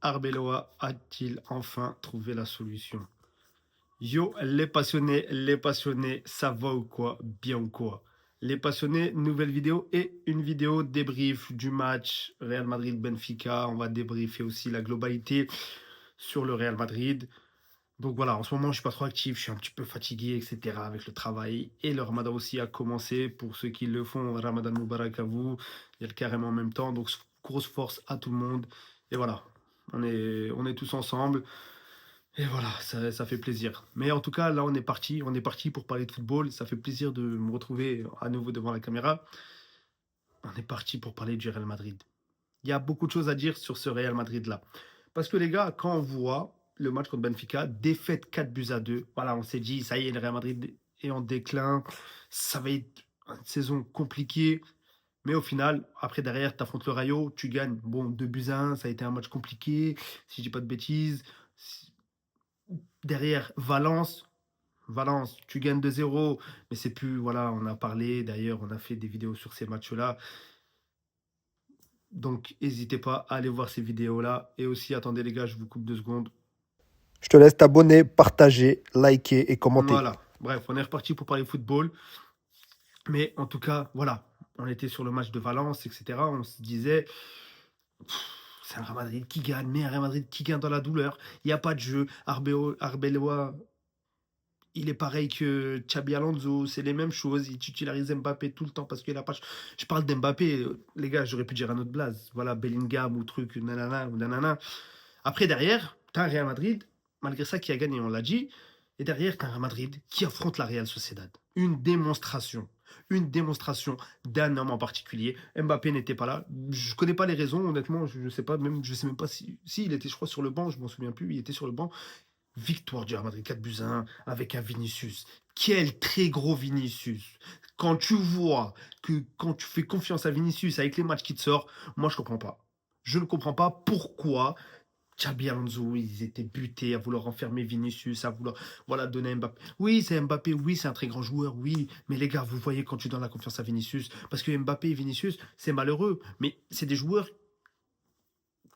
Arbeloa a-t-il enfin trouvé la solution? Yo, les passionnés, ça va ou quoi? Bien ou quoi? Les passionnés, nouvelle vidéo et une vidéo débrief du match Real Madrid-Benfica. On va débriefer aussi la globalité sur le Real Madrid. Donc voilà, en ce moment, je suis pas trop actif, je suis un petit peu fatigué, etc. avec le travail. Et le Ramadan aussi a commencé. Pour ceux qui le font, Ramadan Moubarak à vous. Il y a le carême en même temps. Donc grosse force à tout le monde. Et voilà, on est tous ensemble. Et voilà, ça fait plaisir. Mais en tout cas, là, on est parti pour parler de football. Ça fait plaisir de me retrouver à nouveau devant la caméra. On est parti pour parler du Real Madrid. Il y a beaucoup de choses à dire sur ce Real Madrid-là. Parce que les gars, quand on voit le match contre Benfica, défaite 4-2, voilà, on s'est dit, ça y est, le Real Madrid est en déclin. Ça va être une saison compliquée. Mais au final, après, derrière, tu affrontes le Rayo, tu gagnes. Bon, 2-1, ça a été un match compliqué, si je dis pas de bêtises. Derrière, Valence, tu gagnes 2-0, mais c'est plus, voilà, on a parlé, d'ailleurs, on a fait des vidéos sur ces matchs-là. Donc, n'hésitez pas à aller voir ces vidéos-là. Et aussi, attendez les gars, je vous coupe 2 secondes. Je te laisse t'abonner, partager, liker et commenter. Voilà, bref, on est reparti pour parler football. Mais en tout cas, voilà, on était sur le match de Valence, etc. On se disait, c'est un Real Madrid qui gagne, mais un Real Madrid qui gagne dans la douleur. Il n'y a pas de jeu. Arbeloa, il est pareil que Xabi Alonso, c'est les mêmes choses. Il titularise Mbappé tout le temps parce qu'il a pas. Je parle d'Mbappé, les gars, j'aurais pu dire un autre blaze. Voilà, Bellingham ou truc, nanana ou nanana. Après, derrière, t'as un Real Madrid, malgré ça, qui a gagné, on l'a dit. Et derrière, t'as un Real Madrid qui affronte la Real Sociedad. Une démonstration. Une démonstration d'un homme en particulier. Mbappé n'était pas là. Je connais pas les raisons, honnêtement. Je sais pas, même, je sais même pas si il était, je crois, sur le banc. Je m'en souviens plus. Il était sur le banc. Victoire du Real Madrid 4-1 avec un Vinicius. Quel très gros Vinicius. Quand tu vois que quand tu fais confiance à Vinicius avec les matchs qui te sortent, moi je comprends pas. Je ne comprends pas pourquoi Xabi Alonso, ils étaient butés à vouloir enfermer Vinicius, à vouloir voilà, donner à Mbappé. Oui, c'est Mbappé, oui, c'est un très grand joueur, oui. Mais les gars, vous voyez quand tu donnes la confiance à Vinicius, parce que Mbappé et Vinicius, c'est malheureux. Mais c'est des joueurs,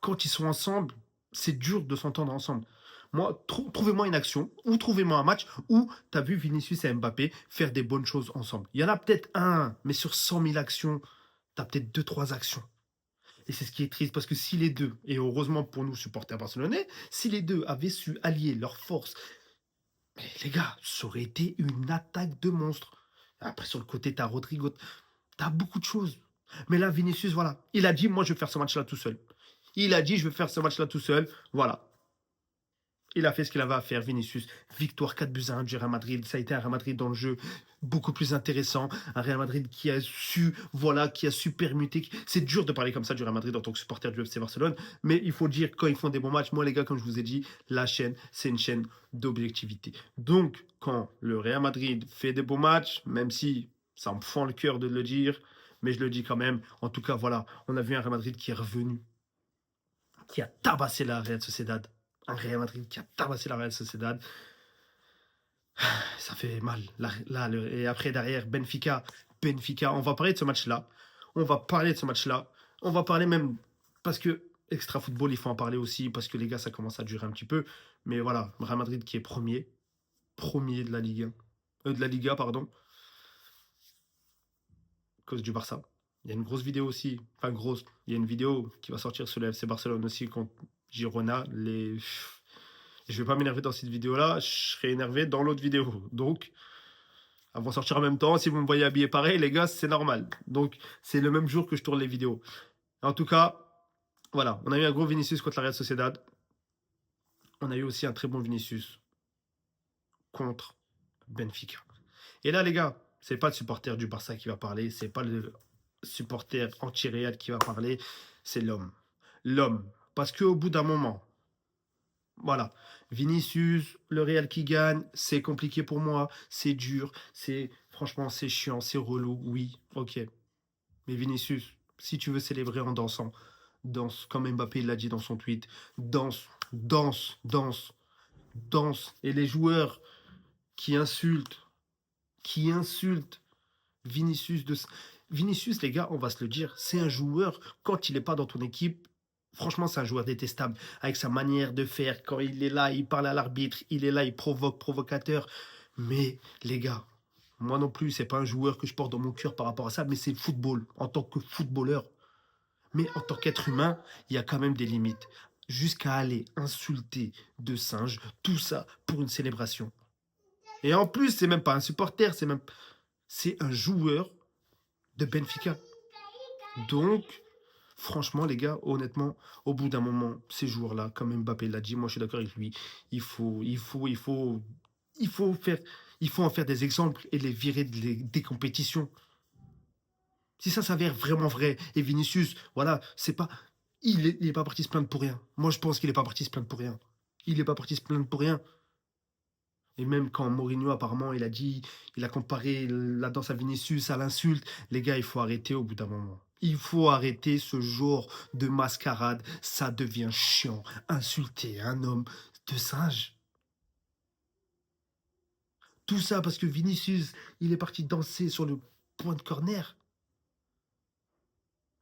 quand ils sont ensemble, c'est dur de s'entendre ensemble. Moi, trouvez-moi une action, ou trouvez-moi un match où tu as vu Vinicius et Mbappé faire des bonnes choses ensemble. Il y en a peut-être un, mais sur 100 000 actions, tu as peut-être deux, trois actions. Et c'est ce qui est triste, parce que si les deux, et heureusement pour nous supporters barcelonais, si les deux avaient su allier leurs forces, mais les gars, ça aurait été une attaque de monstres. Après, sur le côté, t'as Rodrigo, t'as beaucoup de choses. Mais là, Vinicius, voilà, il a dit, moi, je vais faire ce match-là tout seul. Il a dit, je vais faire ce match-là tout seul. Voilà. Il a fait ce qu'il avait à faire, Vinicius. Victoire 4-1 du Real Madrid. Ça a été un Real Madrid dans le jeu beaucoup plus intéressant. Un Real Madrid qui a su, voilà, qui a su permuter. C'est dur de parler comme ça du Real Madrid en tant que supporter du FC Barcelone. Mais il faut dire, quand ils font des bons matchs, moi les gars, comme je vous ai dit, la chaîne, c'est une chaîne d'objectivité. Donc, quand le Real Madrid fait des bons matchs, même si ça me fend le cœur de le dire, mais je le dis quand même, en tout cas, voilà, on a vu un Real Madrid qui est revenu, qui a tabassé la Real Sociedad. Un Real Madrid qui a tabassé la Real Sociedad. Ça fait mal. Et après, derrière, Benfica, on va parler de ce match-là. On va parler de ce match-là. On va parler même, parce que Extra Football, il faut en parler aussi, parce que les gars, ça commence à durer un petit peu. Mais voilà, Real Madrid qui est premier de la Ligue 1. De la Liga, pardon, à cause du Barça. Il y a une grosse vidéo aussi, enfin grosse, il y a une vidéo qui va sortir sur le FC Barcelone aussi contre Girona. Je vais pas m'énerver dans cette vidéo-là, je serai énervé dans l'autre vidéo. Donc, elles vont sortir en même temps. Si vous me voyez habillé pareil, les gars, c'est normal. Donc, c'est le même jour que je tourne les vidéos. En tout cas, voilà, on a eu un gros Vinicius contre la Real Sociedad. On a eu aussi un très bon Vinicius contre Benfica. Et là, les gars, c'est pas le supporter du Barça qui va parler, c'est pas le supporter anti-Real qui va parler, c'est l'homme. L'homme. Parce qu'au bout d'un moment, voilà, Vinicius, le Real qui gagne, c'est compliqué pour moi, c'est dur, franchement, c'est chiant, c'est relou, oui, ok. Mais Vinicius, si tu veux célébrer en dansant, danse, comme Mbappé l'a dit dans son tweet, danse, danse, danse, danse. Et les joueurs qui insultent Vinicius, les gars, on va se le dire, c'est un joueur, quand il n'est pas dans ton équipe, Franchement, c'est un joueur détestable avec sa manière de faire. Quand il est là, il parle à l'arbitre, il est là, il provoque, provocateur. Mais les gars, moi non plus, c'est pas un joueur que je porte dans mon cœur par rapport à ça, mais c'est le football. En tant que footballeur, mais en tant qu'être humain, il y a quand même des limites. Jusqu'à aller insulter de singes, tout ça pour une célébration. Et en plus, c'est même pas un supporter, c'est un joueur de Benfica. Donc, franchement, les gars, honnêtement, au bout d'un moment, ces joueurs-là, comme Mbappé l'a dit, moi je suis d'accord avec lui, il faut, il faut, il faut, il faut faire, il faut en faire des exemples et les virer des compétitions. Si ça s'avère vraiment vrai, et Vinicius, voilà, c'est pas, il est pas parti se plaindre pour rien. Moi, je pense qu'il est pas parti se plaindre pour rien. Il est pas parti se plaindre pour rien. Et même quand Mourinho, apparemment, il a dit, il a comparé la danse à Vinicius à l'insulte, les gars, il faut arrêter au bout d'un moment. Il faut arrêter ce genre de mascarade. Ça devient chiant. Insulter un homme de singe. Tout ça parce que Vinicius, il est parti danser sur le point de corner.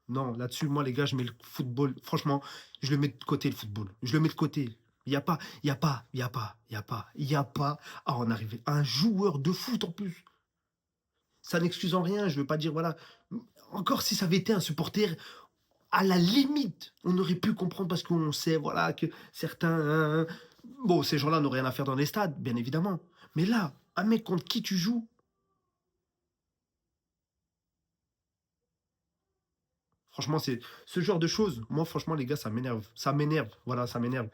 Non, là-dessus, moi, les gars, je mets le football. Franchement, je le mets de côté, le football. Je le mets de côté. Il n'y a pas, il n'y a pas, il n'y a pas, il n'y a pas, il n'y a pas à en arriver. Un joueur de foot en plus. Ça n'excuse en rien, je ne veux pas dire, voilà. Encore si ça avait été un supporter, à la limite, on aurait pu comprendre parce qu'on sait, voilà, que certains. Bon, ces gens-là n'ont rien à faire dans les stades, bien évidemment. Mais là, un mec contre qui tu joues, franchement, c'est ce genre de choses. Moi, franchement, les gars, ça m'énerve. Ça m'énerve. Voilà, ça m'énerve.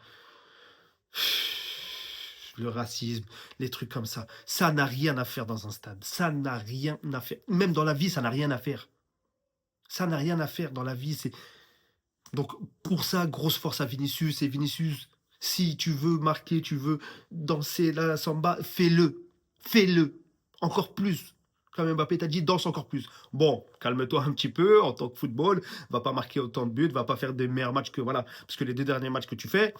Le racisme, les trucs comme ça. Ça n'a rien à faire dans un stade. Ça n'a rien à faire. Même dans la vie, ça n'a rien à faire. Ça n'a rien à faire dans la vie. C'est donc pour ça, grosse force à Vinicius. Et Vinicius, si tu veux marquer, tu veux danser la samba, fais-le. Fais-le. Encore plus. Comme Mbappé t'a dit, danse encore plus. Bon, calme-toi un petit peu en tant que football. Va pas marquer autant de buts, va pas faire des meilleurs matchs que voilà. Parce que les deux derniers matchs que tu fais,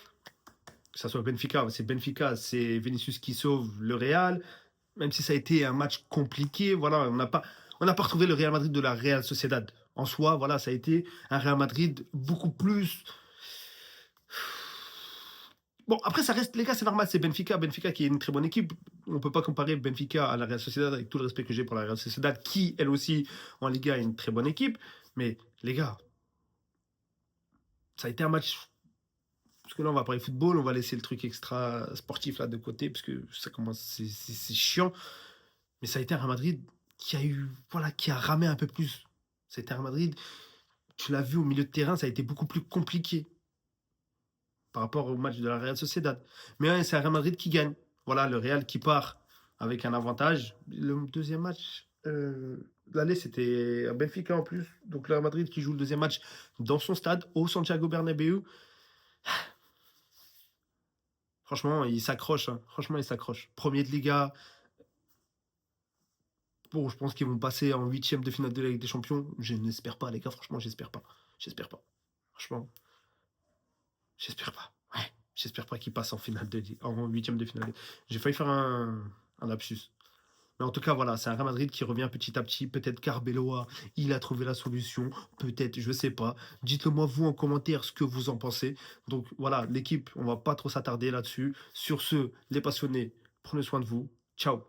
que ça soit Benfica, c'est Vinicius qui sauve le Real. Même si ça a été un match compliqué, voilà, on n'a pas retrouvé le Real Madrid de la Real Sociedad. En soi, voilà, ça a été un Real Madrid beaucoup plus. Bon, après, ça reste, les gars, c'est normal, c'est Benfica. Benfica qui est une très bonne équipe. On ne peut pas comparer Benfica à la Real Sociedad avec tout le respect que j'ai pour la Real Sociedad, qui, elle aussi, en Liga, est une très bonne équipe. Mais, les gars, ça a été un match. Parce que là, on va parler football, on va laisser le truc extra sportif là de côté, parce que ça commence, c'est chiant. Mais ça a été un Real Madrid qui a eu, voilà, qui a ramé un peu plus. C'était un Real Madrid, tu l'as vu au milieu de terrain, ça a été beaucoup plus compliqué par rapport au match de la Real Sociedad. Mais ouais, c'est un Real Madrid qui gagne. Voilà, le Real qui part avec un avantage. Le deuxième match, l'aller, c'était à Benfica en plus. Donc le Real Madrid qui joue le deuxième match dans son stade, au Santiago Bernabéu. Franchement, il s'accroche, hein. Franchement, il s'accroche. Premier de Liga. Bon, je pense qu'ils vont passer en huitième de finale de la Ligue des Champions. Je n'espère pas, les gars. Franchement, j'espère pas. J'espère pas. Franchement, j'espère pas. Ouais, j'espère pas qu'ils passent en finale en huitième de finale. J'ai failli faire un lapsus. Mais en tout cas, voilà, c'est un Real Madrid qui revient petit à petit. Peut-être qu'Arbeloa, il a trouvé la solution. Peut-être, je sais pas. Dites-le moi, vous, en commentaire, ce que vous en pensez. Donc voilà, l'équipe, on va pas trop s'attarder là-dessus. Sur ce, les passionnés, prenez soin de vous. Ciao.